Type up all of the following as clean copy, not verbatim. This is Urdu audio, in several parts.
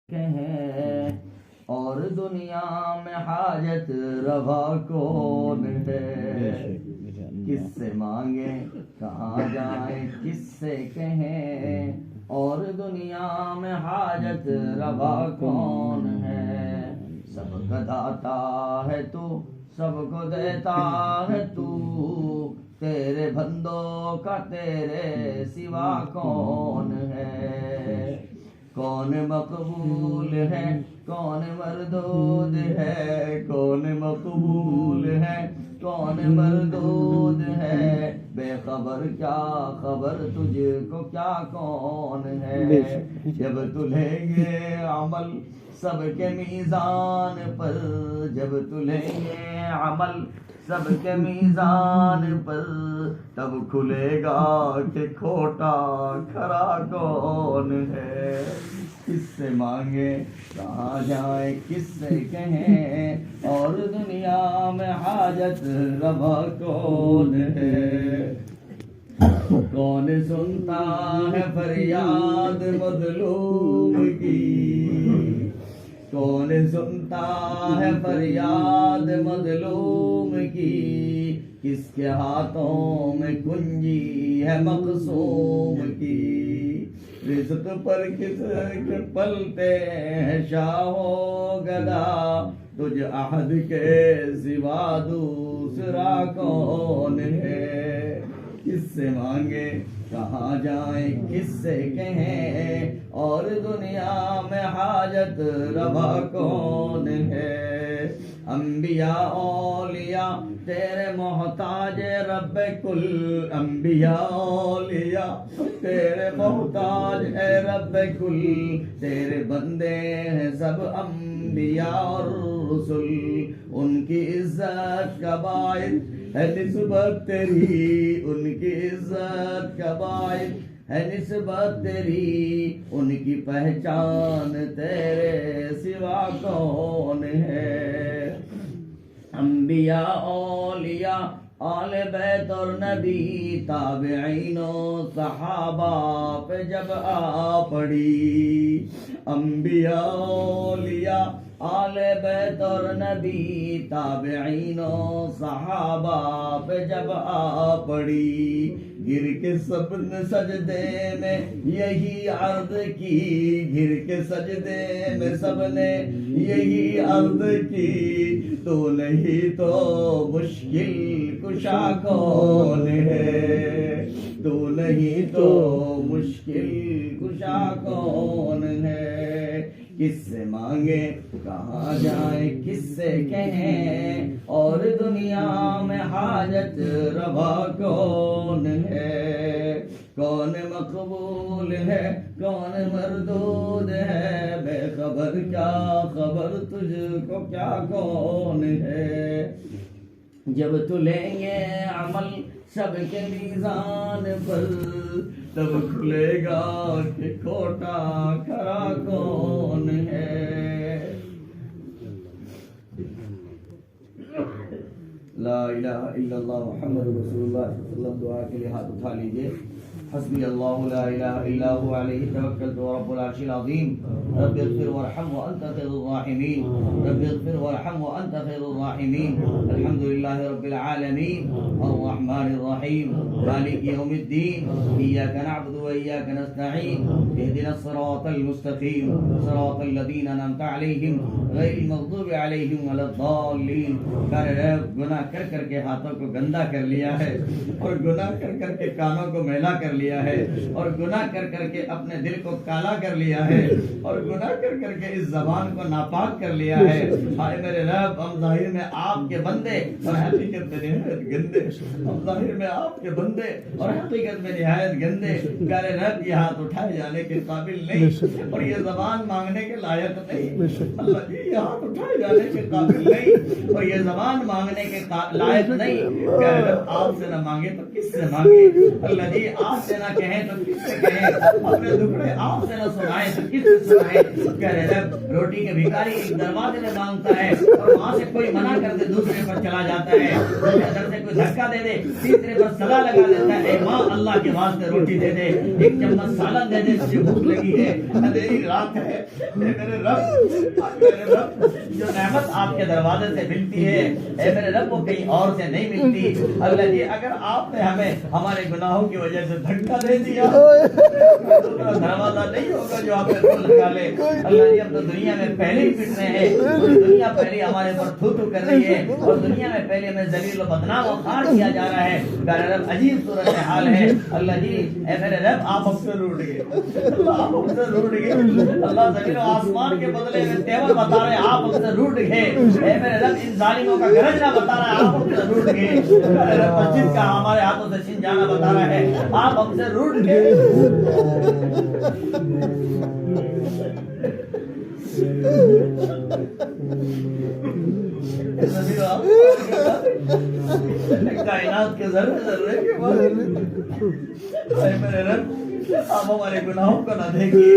ہے اور دنیا میں حاجت روا کون ہے؟ کس سے مانگیں کہاں جائیں کس سے کہیں، اور دنیا میں حاجت روا کون ہے؟ سب کا داتا ہے تو سب کو دیتا ہے تو، تیرے بندوں کا تیرے سوا کون ہے؟ کون مقبول ہے کون مردود ہے، کون مقبول ہے کون مردود ہے، بے خبر کیا خبر تجھ کو کیا کون ہے؟ جب تلیں گے عمل سب کے میزان پر، جب تلیں گے عمل سب کے میزان پر، تب کھلے گا کہ کھوٹا کھرا کون ہے؟ کس سے مانگے کہاں جائیں کس سے کہیں، اور دنیا میں حاجت روا کون ہے؟ کون سنتا ہے فریاد مظلوم کی، کون سنتا ہے فریاد مظلوم کی، کس کے ہاتھوں میں کنجی ہے مقسوم کی، رزق پر کس کے پلتے ہیں شاہ و گدا، تجھ عہد کے سوا دوسرا کون ہے؟ کس سے مانگے کہاں جائیں کس سے کہیں، اور دنیا میں حاجت روا کون ہے؟ انبیاء اولیاء تیرے محتاج رب کل، انبیاء اولیاء تیرے محتاج اے رب کل، تیرے بندے ہیں سب انبیاء اور رسل، ان کی عزت کا باعث ہے نسبت تیری، ان کی عزت کا باعث ہے نسبت تیری، ان کی پہچان تیرے سوا کون ہے؟ انبیاء اولیاء آل بیت اور نبی تابعین و صحابہ پہ جب آ پڑی، انبیاء اولیاء آل بیت اور نبی تابعین و صحابہ پہ جب آ پڑی، گر کے سب نے سجدے میں یہی عرض کی، گر کے سجدے میں سب نے یہی عرض کی، تو نہیں تو مشکل کشا کون ہے؟ تو نہیں تو مشکل کشا کون ہے؟ کس سے مانگے کہاں جائیں کس سے کہیں، اور دنیا میں حاجت روا کون ہے؟ کون مقبول ہے کون مردود ہے، بے خبر کیا خبر تجھ کو کیا کون ہے؟ جب تلیں گے عمل سب کے میزان پر، تب کھلے گا کہ کھوٹا کھرا کون ہے؟ لا الہ الا اللہ محمد رسول اللہ صلی اللہ علیہ وسلم، دعا کے لیے ہاتھ اٹھا لیجئے۔ حسبی اللہ لا الہ الا هو علیہ توکلت ورب العرش العظیم، رب اغفر وارحم وانت خیر الراحمین، رب اغفر وارحم وانت خیر الراحمین، الحمدللہ رب العالمین الرحمن الرحیم مالک یوم الدین، ایاک نعبد وایاک نستعین، اہدنا الصراط المستقیم صراط الذین انعمت علیہم غیر المغضوب علیہم ولا الضالین۔ گناہ کر کر کے ہاتھوں کو گندا کر لیا ہے، اور گناہ کر کر کے کانوں کو میلا کر لیا ہے، اور گناہ کر کر کے اپنے دل کو کالا کر لیا ہے، اور گناہ کر کر کے اس زبان کو ناپاک کر لیا ہے۔ ہائے میرے رب، ہم ظاہر میں آپ کے بندے اور حقیقت میں نہایت گندے، ہم ظاہر میں آپ کے بندے اور حقیقت میں نہایت گندے، پیارے رب یہ ہاتھ اٹھائے جانے کے قابل نہیں، اور یہ زبان مانگنے کے لائق نہیں، اللہ جی یہ ہاتھ اٹھائے جانے کے قابل نہیں، اور یہ زبان مانگنے کے لائق نہیں، پیارے رب آپ سے نہ مانگے تو کس سے مانگے؟ اللہ جی آپ سے نہ کہیں تو کس سے کہیں, اپنے دکھڑے آپ سے نہ سنائے تو کس سے سنائے. کہہ رہے رب روٹی کے بھکاری ایک دروازے میں مانگتا ہے اور وہاں سے کوئی منع کر دے دوسرے پر چلا جاتا ہے, ادھر سے کوئی دھکا دے دے تیسرے پر سلا لگا دیتا ہے. اے ماں اللہ کے واسطے روٹی دے دے, ایک چمچ سالن دے دے, مجھے بھوک لگی ہے, اندھیری رات ہے. اے میرے رب جو نعمت آپ کے دروازے سے ملتی ہے اے میرے رب وہ کہیں اور سے نہیں ملتی. اللہ جی اگر آپ نے ہمیں ہمارے گناہوں کی وجہ سے دھکا دے دیا دوسرا دروازہ نہیں ہوگا جو آپ نے لگا لے. اللہ جی ہم تو دنیا میں پہلے ہی پٹ رہے ہیں, پوری دنیا پہلے ہمارے اوپر تھو تھو کر رہی ہے اور دنیا میں پہلے ہمیں ذلیل و بدنام و خوار کیا جا رہا ہے. میرے رب عجیب صورت حال ہے. اللہ جی اے میرے رب آپ ہم سے روٹ گئے, اللہ آپ ہم سے روٹ گئے. اللہ زمین و آسمان کے بدلے میں تیور بتا رہے ہیں آپ ہم سے روٹ گئے. اے میرے رب ان ظالموں کا گرجنا بتا رہا ہے آپ ہم سے روٹ گئے. میرے رب مسجد کا ہمارے ہاتھوں سے چھن جانا بتا رہا ہے آپ ہم سے روٹ گئے. کائنات کے ذرے ذرے کے بعد اے میرے رب آپ ہمارے گناہوں کو نہ دیکھیے.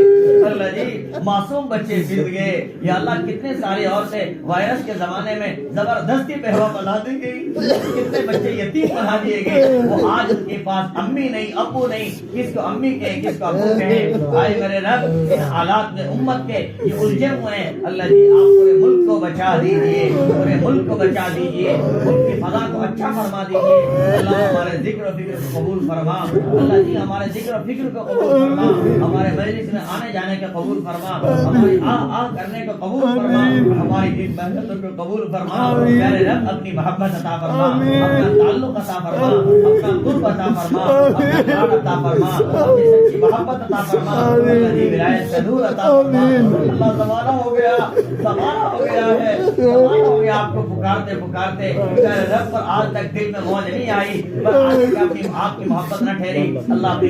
اللہ جی معصوم بچے گر گئے یا اللہ کتنے ساری عورتیں وائرس کے زمانے میں زبردستی پہوا بنا دی گئی, کتنے بچے یتیم بنا دیے گئے. وہ آج ان کے پاس امی نہیں ابو نہیں, کس کو امی کہیں کس کو ابو کہیں. آئے میرے رب ان حالات میں امت کے یہ الجھے ہوئے ہیں. اللہ جی آپ پورے ملک کو بچا دیجیے, پورے ملک کو بچا دیجیے, ملک کی فضا کو اچھا فرما دیجیے. اللہ ہمارے ذکر و فکر کو قبول فرما. اللہ جی ہمارے ذکر و فکر کو قبول فرما, ہمارے مجلس میں آنے جانے کا قبول فرما, ہماری آ کرنے کو قبول فرما, ہماری ان محنتوں کو قبول فرما. میرے رب اپنی محبت عطا فرما, اپنا تعلق عطا فرما, اپنا قرب عطا فرما, اپنا پیار عطا فرما, اپنی سچی محبت عطا فرما. اللہ جی ولایت کا نور عطا فرما. اللہ زمانہ ہو گیا, زمانہ ہو گیا ہے, زمانہ ہو گیا آپ کو پکارتے پکارتے. میرے رب پر آج تک دل میں موج نہیں آئی, پر آج تک اپنی آپ کی محبت نہ ٹھہری. اللہ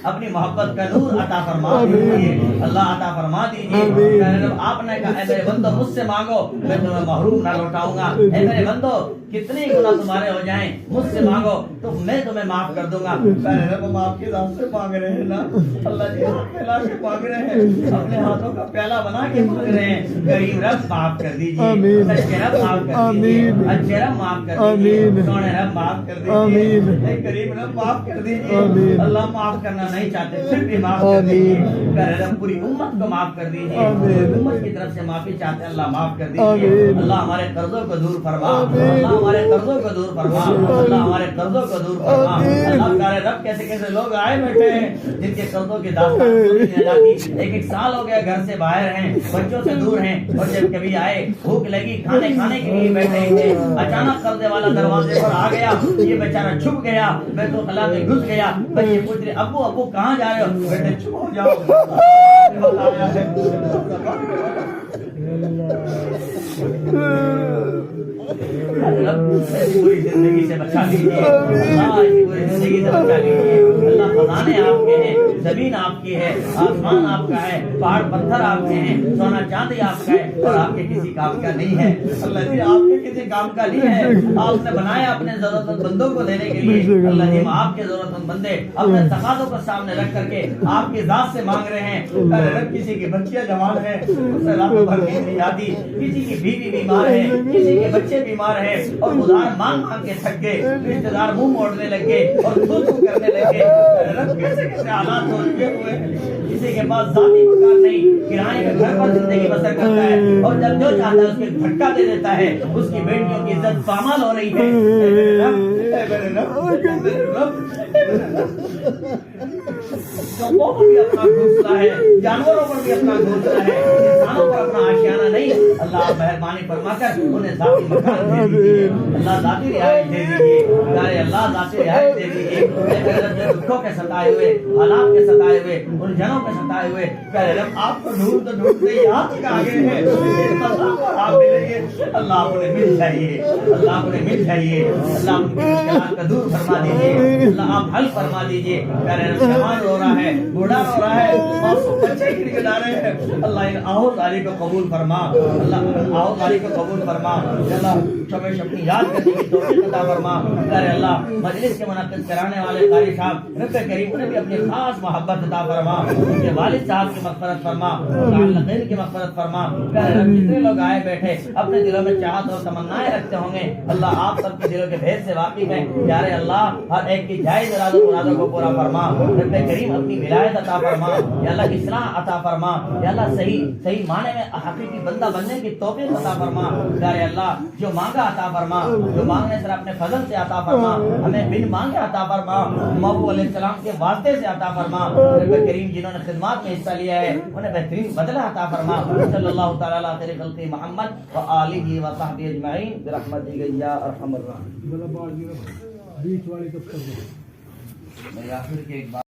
اپنی محبت کا نور عطا فرما دیجیے, اللہ عطا فرما دیجیے. آپ نے کہا اے میرے بندو مجھ سے مانگو میں تمہیں محروم نہ لوٹاؤں گا. اے میرے بندو کتنے گناہ تمہارے ہو جائیں مجھ سے مانگو تو میں تمہیں معاف کر دوں گا. میرے رب ہم آپ کی ذات سے مانگ رہے ہیں نا, اللہ جی ہاتھ پھیلا کے مانگ رہے ہیں, اپنے ہاتھوں کا پیالہ بنا کے مانگ رہے ہیں. کریم رب معاف کر دیجیے, سچے رب معاف کر دیجیے, اچھے رب معاف کر دیجیے, سونے رب معاف کر دیجیے, کریم رب معاف کر دیجیے. اللہ معاف کرنا نہیں چاہتے پھر بھی معاف کر دیجیے. میرے رب پوری امت کو معاف کر دیجیے, امت کی طرف سے معافی چاہتے ہیں اللہ معاف کر دیجیے. اللہ ہمارے قرضوں کو دور فرما, اللہ ہمارے قرضوں کو دور فرما, اللہ ہمارے قرضوں کو دور فرما. اللہ پیارے رب کیسے کیسے لوگ آئے بیٹھے ہیں جن کے قرضوں کی داستان پوری نہیں جاتی. ایک سال ہو گیا گھر سے باہر ہیں, بچوں سے دور ہیں, اور جب کبھی آئے بھوک لگی کھانے کے لیے بیٹھے تھے, اچانک قرضے والا دروازے پر آ گیا, یہ بیچارہ چھپ گیا, بیت الخلا میں گھس گیا. بچے پوچھ رہے ابو ابو کہاں جا رہے ہو, بیٹے چھپ ہو جاؤ. پوری زندگی سے بچا لیجیے, پوری زندگی سے بچا لیجیے. اللہ خزانے آپ کے ہیں, زمین آپ کی ہے, آسمان آپ کا ہے, پہاڑ پتھر آپ کے ہیں, سونا چاندی آپ کا ہے, اور آپ کے کسی کام کا نہیں ہے. اللہ جی آپ کے کسی کام کا نہیں ہے, آپ نے بنایا اپنے ضرورت مند بندوں کو دینے کے لیے. اللہ جی آپ کے ضرورت مند بندے اپنے تقاضوں کو سامنے رکھ کر کے آپ کی ذات سے مانگ رہے ہیں. کسی کی بچیاں جوان ہیں اسے رات بھر نیند نہیں آتی, کسی کی بیوی بیمار ہے, کسی کے بچے بیمار ہیں, اور ادھار مانگ مانگ کے تھک گئے, رشتے دار منہ موڑنے لگ گئے اور خود کرنے لگ گئے. کیسے کیسے حالات ہوئے ہوئے, کسی کے پاس ذاتی مکان نہیں, کرائے کے گھر پر زندگی بسر کرتا ہے, اور جب جو چاہتا ہے اس کے دھکا دے دیتا ہے. اس کی بیٹیوں کی عزت پامال ہو رہی ہے. قوموں پر بھی اپنا گھونسلہ ہے, جانوروں پر بھی اپنا گھونسلہ ہے, انسانوں پر اپنا آشیانہ نہیں. اللہ مہربانی فرما کر انہیں ذاتی مکان دے دیجیے, اللہ ذاتی رہائش دے دیجیے, اللہ ذاتی رہائش دے دیجیے. دکھوں کے ستائے ہوئے, حالات کے ستائے ہوئے, الجھنوں کے ستائے ہوئے, آپ کو ڈھونڈتے ڈھونڈتے یہاں تک آ گئے ہیں, آپ ملیں گے. اللہ آپ انہیں مل جائیے, اللہ آپ انہیں مل جائیے, اللہ آپ کی مشکلات کا دور فرما دیجیے, اللہ آپ حل فرما دیجیے. جوان رو رہا ہے, بوڑھا رو رہا ہے, معصوم بچے گڑگڑا رہے ہیں, اللہ ان آہوزاری کو قبول فرما, اللہ ان آہوزاری کو قبول فرما. اللہ شب اپنی یاد کرنے کی توفیق عطا فرما پیارے اللہ مجلس کے منعقد کرانے والے قاری صاحب رب کریم انہیں بھی اپنی خاص محبت عطا فرما ان کے والد صاحب کی مغفرت فرما متعلقین کی مغفرت فرما پیارے رب جتنے لوگ آئے بیٹھے اپنے دلوں میں چاہت اور تمنائیں رکھتے ہوں گے اللہ آپ سب کے دلوں کے بھید سے واقف ہیں پیارے اللہ ہر ایک کی جائز ارادوں مرادوں کو پورا فرما رب کریم اپنی ولایت عطا فرما یا اللہ اصلاح عطا فرما یا اللہ صحیح معنی میں حقیقی بندہ بننے کی توفیق عطا فرما پیارے اللہ جو مانگا عطا فرما جو مانگنے سے اپنے فضل سے عطا فرما ہمیں بن مانگے عطا فرما محبوب علیہ السلام کے واسطے سے عطا فرما رب کریم جنہوں نے خدمات میں حصہ لیا ہے انہیں بہترین بدلہ عطا فرما صلی اللہ تعالی علی خیر خلق محمد و آلہ و صحبہ اجمعین برحمتک یا ارحم الراحمین۔ میری آخر کے ایک بات